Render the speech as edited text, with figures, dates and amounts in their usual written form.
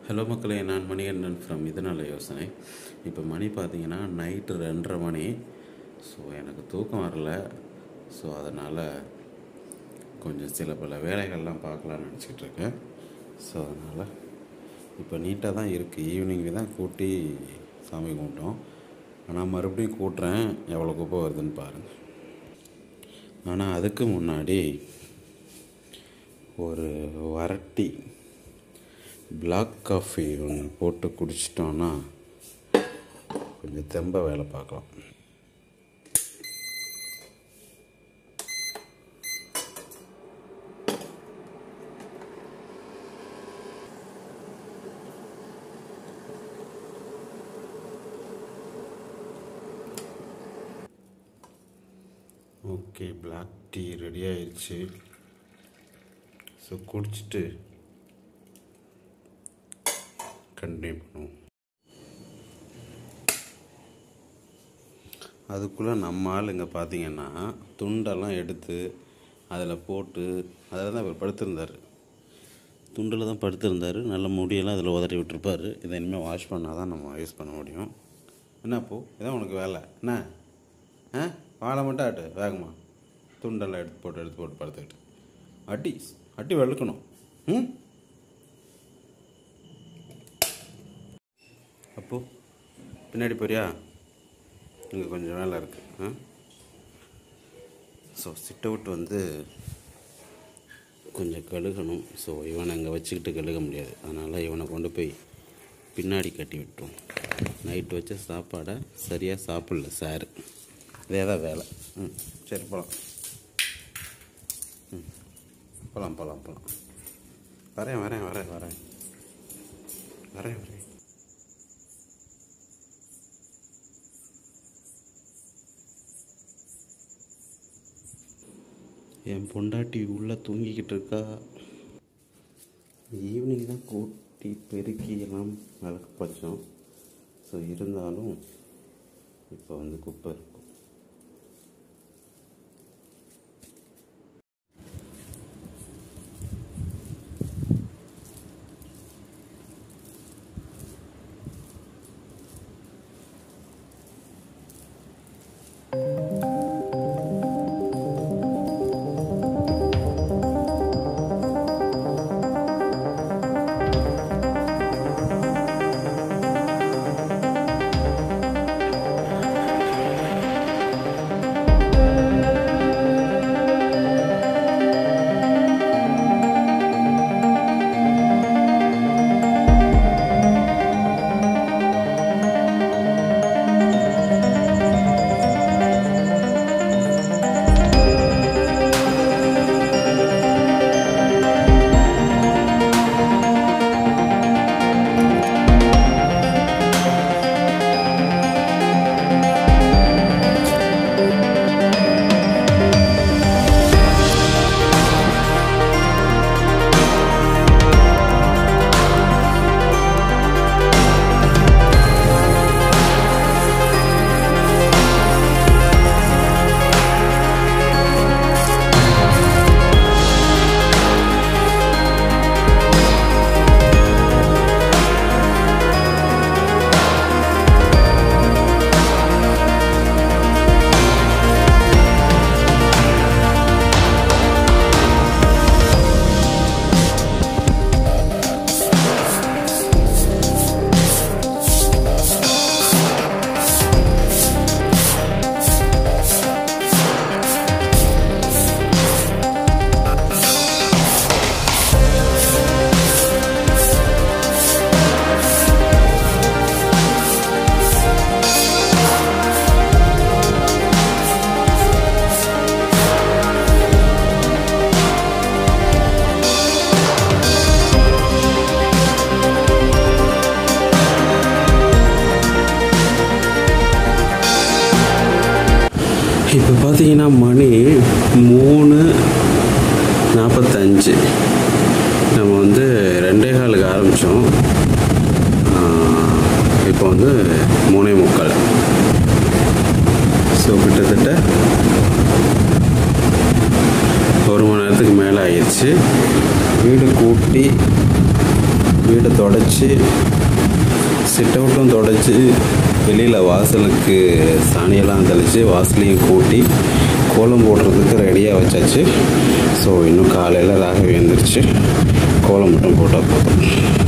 Hello மக்களே, நான் Manikandan from இதனால் யோசனை. இப்போ மணி பார்த்தீங்கன்னா நைட்டு 2:30 மணி. ஸோ எனக்கு தூக்கம் வரல. ஸோ அதனால் கொஞ்சம் சில பல வேலைகள்லாம் பார்க்கலான்னு நினச்சிக்கிட்டு இருக்கேன். ஸோ அதனால் இப்போ நீட்டாக தான் இருக்குது. ஈவினிங்கு தான் கூட்டி சாமி கும்பிட்டோம். ஆனால் மறுபடியும் கூட்டுறேன், எவ்வளோ குப்பை வருதுன்னு பாருங்கள். ஆனால் அதுக்கு முன்னாடி ஒரு வரட்டி பிளாக் காஃபி ஒன்று போட்டு குடிச்சிட்டோன்னா கொஞ்சம் தெம்ப வேலை பார்க்கலாம். ஓகே, பிளாக் டீ ரெடி ஆயிடுச்சு. ஸோ குடிச்சிட்டு கண்டினியூ பண்ணுவோம். அதுக்குள்ளே நம்ம ஆளுங்க பார்த்தீங்கன்னா துண்டெல்லாம் எடுத்து அதில் போட்டு அதில் தான் இவர் படுத்திருந்தார். துண்டில் தான் படுத்திருந்தார். நல்ல முடியெல்லாம் அதில் உதறி விட்டுருப்பார். இதை இனிமேல் வாஷ் பண்ணால் தான் நம்ம யூஸ் பண்ண முடியும். என்ன இதான் உனக்கு வேலை என்ன? வாழை மட்டும் ஆட்டு வேகமா. துண்டெல்லாம் எடுத்து போட்டு படுத்துக்கிட்டு அட்டி வெளுக்கணும். அப்போது பின்னாடி போறியா? இங்கே கொஞ்சம் வேலை இருக்குது. ஸோ சிட் அவுட் வந்து கொஞ்சம் கழுகணும். ஸோ இவனை அங்கே வச்சுக்கிட்டு கழுக முடியாது. அதனால் இவனை கொண்டு போய் பின்னாடி கட்டி விட்டோம். நைட்டு வச்ச சாப்பாடை சரியாக சாப்பிடல சார். இதே தான் வேலை. சரி போகலாம். போகலாம். வரேன். என் பொண்டாட்டி உள்ளே தூங்கிக்கிட்டு இருக்கா. ஈவினிங் தான் கூட்டி பெருக்கி எல்லாம் விளக்கு பச்சோம். ஸோ இருந்தாலும் இப்போ வந்து குப்பை இருக்கும். இப்போ பார்த்தீங்கன்னா மணி 3:45. நம்ம வந்து 2:15 ஆரம்பித்தோம். இப்போ வந்து 3:45. ஸோ கிட்டத்தட்ட 1 மணி நேரத்துக்கு மேலே ஆயிடுச்சு. வீடு கூட்டி வீடை தொடச்சி சிட் அவுட்டும் தொடச்சி வெளியில் வாசலுக்கு சாணியெல்லாம் தெளித்து வாசலையும் கூட்டி கோலம் போடுறதுக்கு ரெடியாக வச்சாச்சு. ஸோ இன்னும் காலையில் ராகவி எழுந்திரிச்சு கோலம் மட்டும் போட்டால் போதும்.